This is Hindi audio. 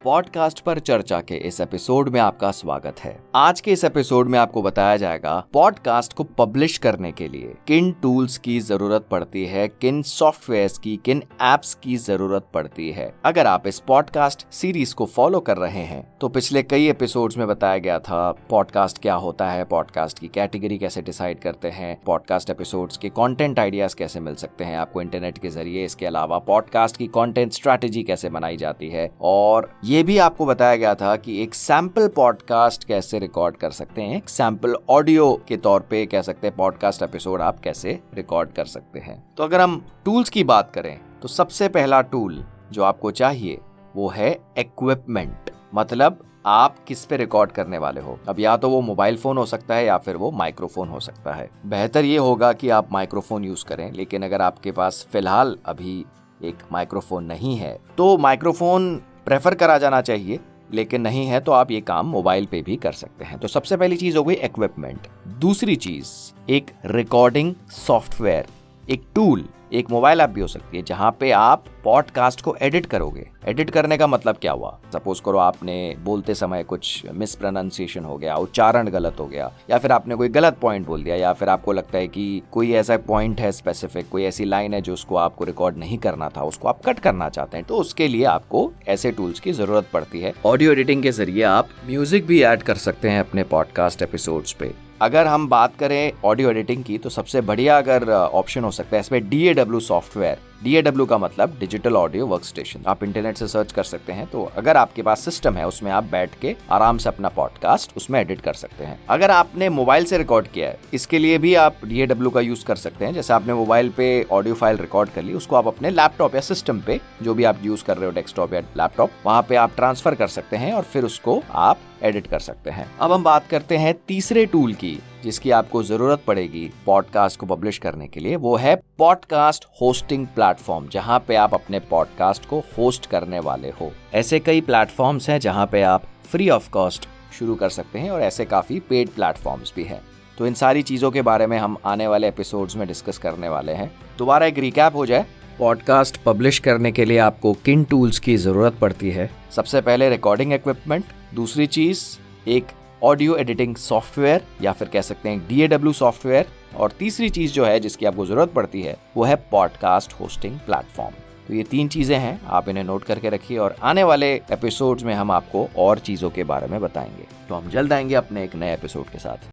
पॉडकास्ट पर चर्चा के इस एपिसोड में आपका स्वागत है। आज के इस एपिसोड में आपको बताया जाएगा पॉडकास्ट को पब्लिश करने के लिए किन टूल्स की जरूरत पड़ती है, किन सॉफ्टवेयर्स की, किन एप्स की जरूरत पड़ती है। अगर आप इस पॉडकास्ट सीरीज को फॉलो कर रहे हैं तो पिछले कई एपिसोड्स में बताया गया था पॉडकास्ट क्या होता है, पॉडकास्ट की कैटेगरी कैसे डिसाइड करते हैं, पॉडकास्ट एपिसोड्स के कंटेंट आइडियाज कैसे मिल सकते हैं आपको इंटरनेट के जरिए। इसके अलावा पॉडकास्ट की कंटेंट स्ट्रैटेजी कैसे बनाई जाती है, और ये भी आपको बताया गया था कि एक सैंपल पॉडकास्ट कैसे रिकॉर्ड कर सकते हैं, एक सैंपल ऑडियो के तौर पे कह सकते हैं पॉडकास्ट एपिसोड आप कैसे रिकॉर्ड कर सकते हैं। तो अगर हम टूल्स की बात करें तो सबसे पहला टूल जो आपको चाहिए वो है इक्विपमेंट। मतलब आप किस पे रिकॉर्ड करने वाले हो। अब या तो वो मोबाइल फोन हो सकता है या फिर वो माइक्रोफोन हो सकता है। बेहतर ये होगा कि आप माइक्रोफोन यूज करें, लेकिन अगर आपके पास फिलहाल अभी एक माइक्रोफोन नहीं है तो माइक्रोफोन प्रेफर करा जाना चाहिए, लेकिन नहीं है तो आप ये काम मोबाइल पे भी कर सकते हैं। तो सबसे पहली चीज हो गई इक्विपमेंट। दूसरी चीज एक रिकॉर्डिंग सॉफ्टवेयर, एक टूल, एक मोबाइल ऐप भी हो सकती है जहां पे आप पॉडकास्ट को एडिट करोगे। एडिट करने का मतलब क्या हुआ, सपोज करो आपने बोलते समय कुछ मिसप्रोनाउंसिएशन हो गया, उच्चारण गलत हो गया, या फिर आपने कोई गलत पॉइंट बोल दिया, या फिर आपको लगता है कि कोई ऐसा पॉइंट है स्पेसिफिक, कोई ऐसी लाइन है जो उसको आपको रिकॉर्ड नहीं करना था, उसको आप कट करना चाहते हैं, तो उसके लिए आपको ऐसे टूल्स की जरूरत पड़ती है। ऑडियो एडिटिंग के जरिए आप म्यूजिक भी ऐड कर सकते हैं अपने पॉडकास्ट एपिसोड्स पे। अगर हम बात करें ऑडियो एडिटिंग की तो सबसे बढ़िया अगर ऑप्शन हो सकता है इसमें DAW सॉफ्टवेयर। DAW का मतलब डिजिटल ऑडियो वर्कस्टेशन। आप इंटरनेट से सर्च कर सकते हैं, तो अगर आपके पास सिस्टम है उसमें आप बैठ के आराम से अपना पॉडकास्ट उसमें एडिट कर सकते हैं। अगर आपने मोबाइल से रिकॉर्ड किया है इसके लिए भी आप DAW का यूज कर सकते हैं। जैसे आपने मोबाइल पे ऑडियो फाइल रिकॉर्ड कर ली, उसको आप अपने लैपटॉप या सिस्टम पे जो भी आप यूज कर रहे हो, डेस्कटॉप या लैपटॉप, वहां पे आप ट्रांसफर कर सकते हैं और फिर उसको आप एडिट कर सकते हैं। अब हम बात करते हैं तीसरे टूल की जिसकी आपको जरूरत पड़ेगी पॉडकास्ट को पब्लिश करने के लिए। वो है पॉडकास्ट होस्टिंग प्लेटफॉर्म, जहां पे आप अपने पॉडकास्ट को होस्ट करने वाले हो। ऐसे कई प्लेटफॉर्म्स हैं जहां पे आप फ्री ऑफ कॉस्ट शुरू कर सकते हैं और ऐसे काफी पेड प्लेटफॉर्म्स भी हैं। तो इन सारी चीजों के बारे में हम आने वाले एपिसोड्स में डिस्कस करने वाले हैं। दोबारा एक रिकैप हो जाए, पॉडकास्ट पब्लिश करने के लिए आपको किन टूल्स की जरूरत पड़ती है। सबसे पहले रिकॉर्डिंग इक्विपमेंट, दूसरी चीज एक ऑडियो एडिटिंग सॉफ्टवेयर या फिर कह सकते हैं DAW सॉफ्टवेयर, और तीसरी चीज जो है जिसकी आपको जरूरत पड़ती है वो है पॉडकास्ट होस्टिंग प्लेटफॉर्म। तो ये 3 चीजें हैं, आप इन्हें नोट करके रखिए और आने वाले एपिसोड्स में हम आपको और चीजों के बारे में बताएंगे। तो हम जल्द आएंगे अपने एक नए एपिसोड के साथ।